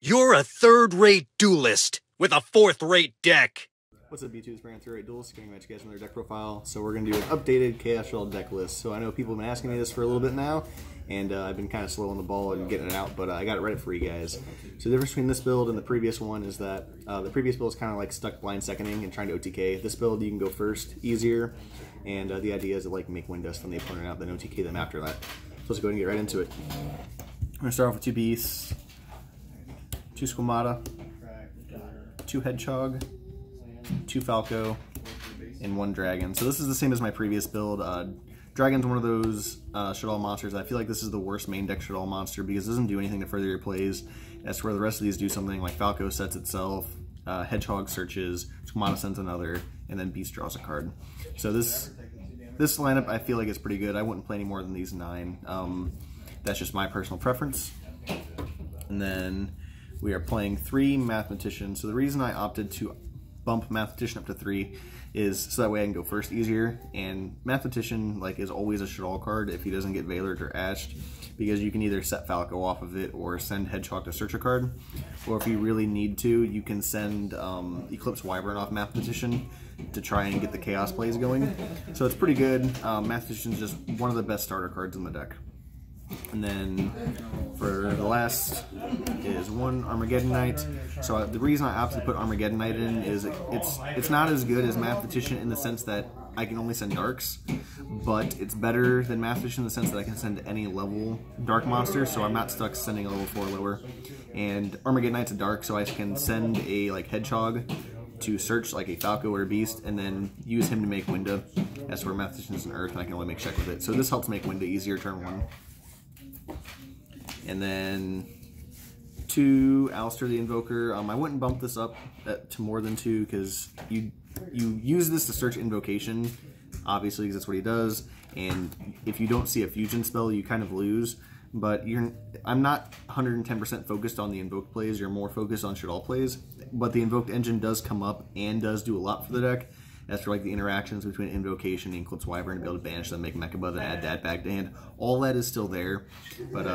You're a third-rate duelist with a fourth-rate deck. What's up, B2's Brand Third Rate Duelist? Going to match you guys another deck profile. So we're going to do an updated Chaos Shaddoll deck list. So I know people have been asking me this for a little bit now, and I've been kind of slow on the ball and getting it out, but I got it ready for you guys. So the difference between this build and the previous one is that the previous build is kind of like stuck blind seconding and trying to OTK. This build you can go first, easier, and the idea is to like make win dust from the opponent out, then OTK them after that. So let's go ahead and get right into it. I'm going to start off with 2 Beasts, 2 Squamata, 2 Hedgehog, 2 Falco, and 1 Dragon. So this is the same as my previous build. Dragon's one of those Shaddoll monsters. I feel like this is the worst main deck Shaddoll monster because it doesn't do anything to further your plays. As to where the rest of these do something, like Falco sets itself, Hedgehog searches, Squamata sends another, and then Beast draws a card. So this lineup I feel like is pretty good. I wouldn't play any more than these 9. That's just my personal preference. And then we are playing 3 Mathematician. So the reason I opted to bump Mathematician up to 3 is so that way I can go first easier. And Mathematician is always a Shaddoll card if he doesn't get Veilered or Ashed, because you can either set Falco off of it or send Hedgehog to search a card, or if you really need to, you can send Eclipse Wyvern off Mathematician to try and get the Chaos plays going. So it's pretty good. Mathematician is just one of the best starter cards in the deck. And then for the last is 1 Armageddon Knight. So the reason I opted to put Armageddon Knight in is it's not as good as Mathematician in the sense that I can only send darks, but it's better than Mathematician in the sense that I can send any level dark monster, so I'm not stuck sending a level 4 lower. And Armageddon Knight's a dark, so I can send a Hedgehog to search like a Falco or a Beast, and then use him to make Winda. That's where Mathematician's an Earth, and I can only make check with it. So this helps make Winda easier turn 1. And then 2 Alistair the Invoker. I wouldn't bump this up to more than 2 because you use this to search Invocation, obviously, because that's what he does. And if you don't see a fusion spell, you kind of lose. But I'm not 110% focused on the Invoke plays. You're more focused on Shaddoll plays. But the Invoked engine does come up and does do a lot for the deck. As for the interactions between Invocation and Eclipse Wyvern to be able to banish them, make Mechaba, then add that back to hand. All that is still there, but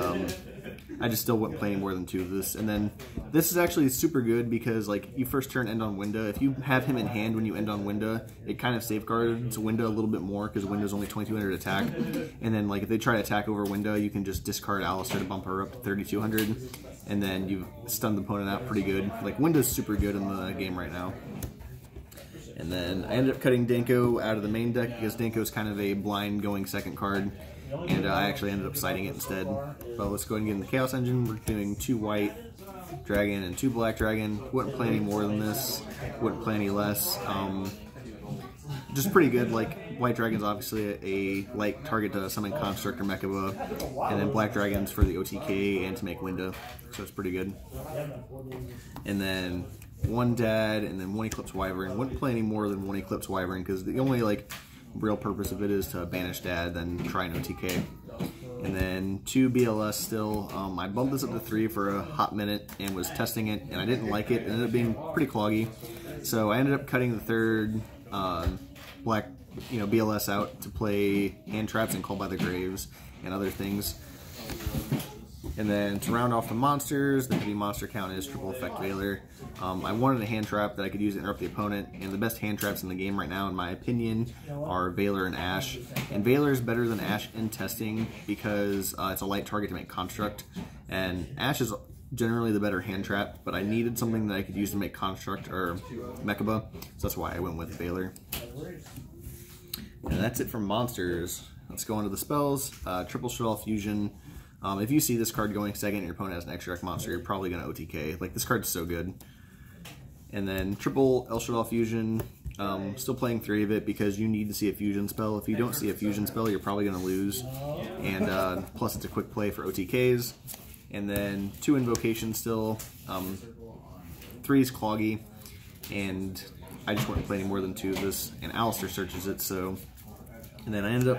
I just still wouldn't play any more than 2 of this. And then this is actually super good because you first turn end on Winda. If you have him in hand when you end on Winda, it kind of safeguards Winda a little bit more because Winda's only 2200 attack. And then if they try to attack over Winda, you can just discard Alistair to bump her up to 3200, and then you've stunned the opponent out pretty good. Winda's super good in the game right now. And then I ended up cutting Danko out of the main deck because Danko's kind of a blind going second card, and I actually ended up siding it instead. But let's go ahead and get in the Chaos Engine. We're doing 2 white dragon and 2 black dragon. Wouldn't play any more than this, wouldn't play any less. Just pretty good. White dragon's obviously a light target to summon Construct or Mechaba, and then black dragon's for the OTK and to make Winda, so it's pretty good. And then 1 Dad, and then 1 Eclipse Wyvern. Wouldn't play any more than 1 Eclipse Wyvern because the only real purpose of it is to banish Dad, then try an OTK. And then 2 BLS still. I bumped this up to 3 for a hot minute and was testing it, and I didn't like it. It ended up being pretty cloggy, so I ended up cutting the 3rd black BLS out to play Hand Traps and Call by the Graves and other things. And then to round off the monsters, the heavy monster count is Triple Effect Veiler. I wanted a hand trap that I could use to interrupt the opponent, and the best hand traps in the game right now, in my opinion, are Veiler and Ash. And Veiler is better than Ash in testing because it's a light target to make Construct, and Ash is generally the better hand trap, but I needed something that I could use to make Construct or Mechaba, so that's why I went with Veiler. And that's it for monsters. Let's go into the spells. Triple Shaddoll Fusion. If you see this card going second and your opponent has an extra deck monster, you're probably going to OTK. This card's so good. And then triple El Shaddoll Fusion. Still playing 3 of it because you need to see a fusion spell. If you don't see a fusion spell, you're probably going to lose. And plus it's a quick play for OTKs. And then 2 Invocations still. 3 is Cloggy. And I just wouldn't play any more than 2 of this. And Alistair searches it, so... And then I ended up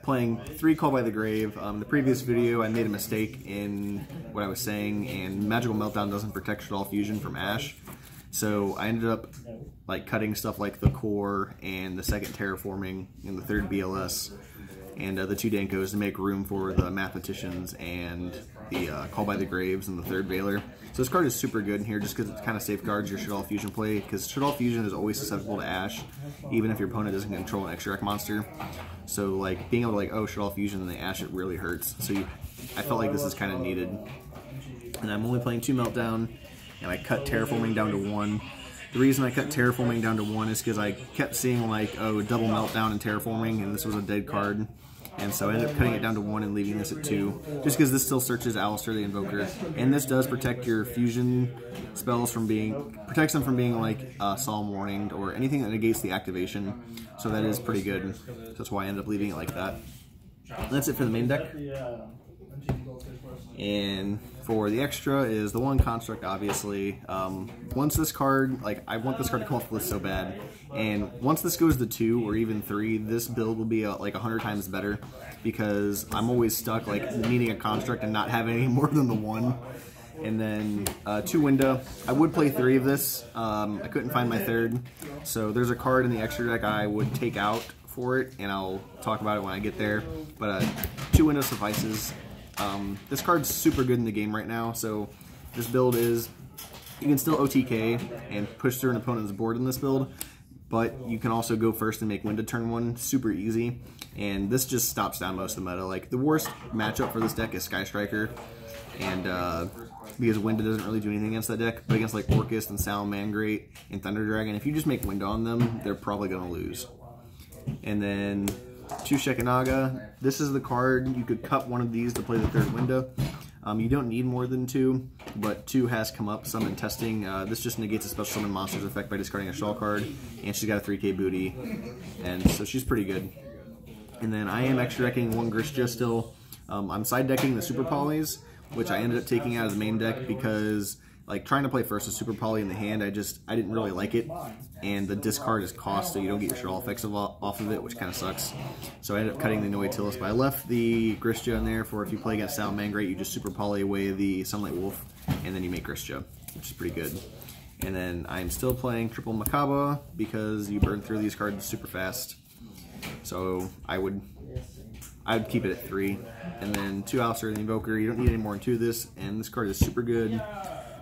playing 3 Call by the Grave. The previous video I made a mistake in what I was saying, and Magical Meltdown doesn't protect Shaddoll Fusion from Ash. So I ended up cutting stuff like the Core and the 2nd Terraforming and the 3rd BLS. and the two Dankos to make room for the Mathematicians and the Call by the Graves and the third Veiler. So this card is super good in here just because it kind of safeguards your Shaddoll Fusion play, because Shaddoll Fusion is always susceptible to Ash, even if your opponent doesn't control an extra deck monster. So like being able to like, oh, Shaddoll Fusion and they Ash it really hurts. So I felt like this is kind of needed. And I'm only playing 2 Meltdown, and I cut Terraforming down to 1. The reason I cut Terraforming down to 1 is because I kept seeing like, oh, double Meltdown and Terraforming, and this was a dead card. And so I ended up cutting it down to 1 and leaving this at 2, just because this still searches Alistair the Invoker. And this does protect your fusion spells from being, protects them from being like Solemn Warninged or anything that negates the activation. So that is pretty good. So that's why I ended up leaving it like that. And that's it for the main deck. And for the extra is the 1 construct, obviously. Once this card, like, I want this card to come off the list so bad, and once this goes to 2 or even 3, this build will be like 100 times better, because I'm always stuck like needing a construct and not having any more than the 1. And then 2 Winda. I would play 3 of this. I couldn't find my 3rd, so there's a card in the extra deck I would take out for it, and I'll talk about it when I get there. But 2 Winda suffices. This card's super good in the game right now, so this build is, you can still OTK and push through an opponent's board in this build, but you can also go first and make Winda turn 1 super easy, and this just stops down most of the meta. Like, the worst matchup for this deck is Sky Striker, and because Winda doesn't really do anything against that deck, but against like Orcust and Salamangreat and Thunder Dragon, if you just make Winda on them, they're probably going to lose. And then 2 Shekinaga. This is the card, you could cut one of these to play the 3rd Winda. You don't need more than 2, but 2 has come up some in testing. This just negates a special summon monster's effect by discarding a Shaddoll card, and she's got a 3k booty, and so she's pretty good. And then I am extra decking 1 Gristia still. I'm side decking the Super Polys, which I ended up taking out of the main deck because like trying to play first a Super Poly in the hand, I didn't really like it, and the discard is cost, so you don't get your Shaddoll effects off of it, which kind of sucks. So I ended up cutting the Noetilis, but I left the Gristia in there for if you play against Salamangreat, you just Super Poly away the Sunlight Wolf, and then you make Gristia, which is pretty good. And then I'm still playing Triple Makaba because you burn through these cards super fast. So I'd keep it at 3. And then 2 Alistair the Invoker, you don't need any more than 2 of this, and this card is super good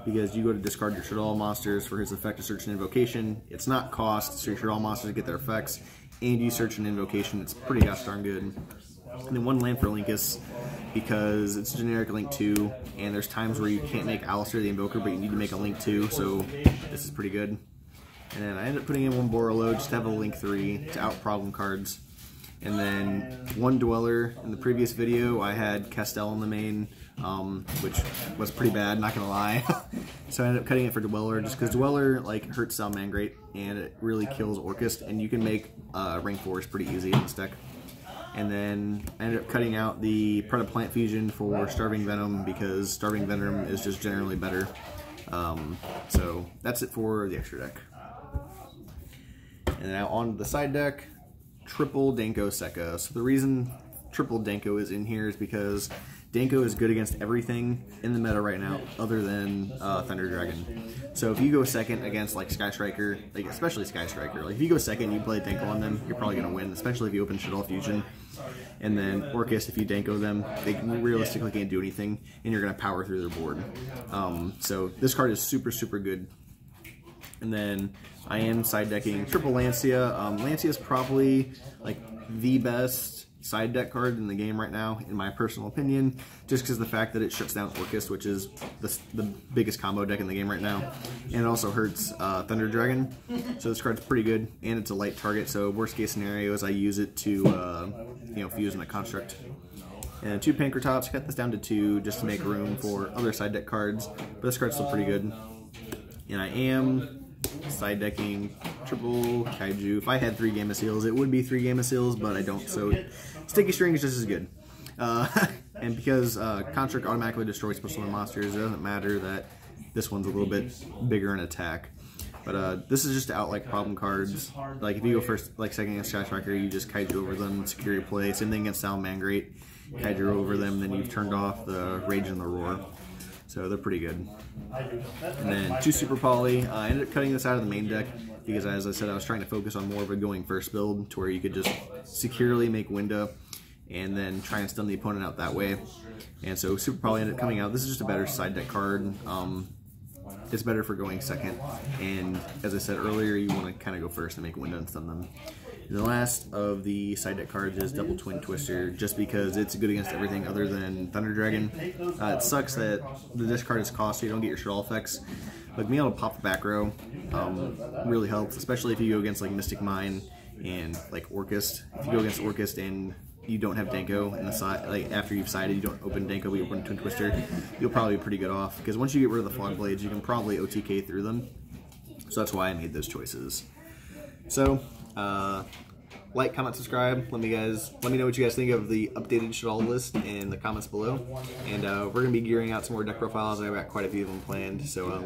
because you go to discard your Shaddoll monsters for his effect to search an invocation. It's not cost, so your Shaddoll monsters get their effects, and you search an invocation. It's pretty gosh darn good. And then 1 land for Linkus because it's generic Link 2, and there's times where you can't make Alistair the Invoker, but you need to make a Link 2, so this is pretty good. And then I ended up putting in 1 Borolo just to have a Link 3 to out problem cards. And then 1 Dweller. In the previous video, I had Castell in the main, which was pretty bad, not gonna lie. So I ended up cutting it for Dweller, just because Dweller like hurts Salamangreat, and it really kills Orcust, and you can make rank 4s pretty easy in this deck. And then I ended up cutting out the Predaplant Fusion for Starving Venom, because Starving Venom is just generally better. So that's it for the extra deck. And now on to the side deck. Triple Danko Sekka. So the reason Triple Danko is in here is because Danko is good against everything in the meta right now other than Thunder Dragon. So if you go second against like Sky Striker, like especially Sky Striker, like if you go second and you play Danko on them, you're probably going to win, especially if you open Shaddoll Fusion. And then Orcust, if you Danko them, they realistically can't do anything, and you're going to power through their board. So this card is super, super good. And then I am side decking Triple Lancia. Lancia is probably like the best side deck card in the game right now, in my personal opinion, just because of the fact that it shuts down Orcust, which is the biggest combo deck in the game right now, and it also hurts Thunder Dragon. So this card's pretty good, and it's a light target. So worst case scenario is I use it to you know, fuse in a construct. And 2 Pankratops. Cut this down to 2 just to make room for other side deck cards, but this card's still pretty good. And I am side decking Triple Kaiju. If I had 3 Gamma Seals, it would be 3 Gamma Seals, but I don't, so Sticky String is just as good. And because Construct automatically destroys special summon monsters, it doesn't matter that this one's a little bit bigger in attack. But this is just to out like problem cards. Like if you go first, like second against Sky Striker, you just Kaiju over them, secure your play. Same thing against Salamangreat, Kaiju over them, then you've turned off the Rage and the Roar. So they're pretty good. And then 2 Super Poly. I ended up cutting this out of the main deck because, as I said, I was trying to focus on more of a going first build to where you could just securely make Winda and then try and stun the opponent out that way. And so Super probably ended up coming out. This is just a better side deck card. It's better for going second, and as I said earlier, you want to kind of go first and make window and stun them. And the last of the side deck cards is Double Twin Twister, just because it's good against everything other than Thunder Dragon. It sucks that the discard is cost, so you don't get your Shaddoll effects. But being able to pop the back row really helps, especially if you go against like Mystic Mine and like Orchist. If you go against Orchist and you don't have Danko in the side, like after you've sided, you don't open Danko, but you open Twin Twister, you'll probably be pretty good off. Because once you get rid of the Fog Blades, you can probably OTK through them. So that's why I made those choices. So, like, comment, subscribe. Let me know what you guys think of the updated Shaddoll list in the comments below. And we're gonna be gearing out some more deck profiles. I've got quite a few of them planned. So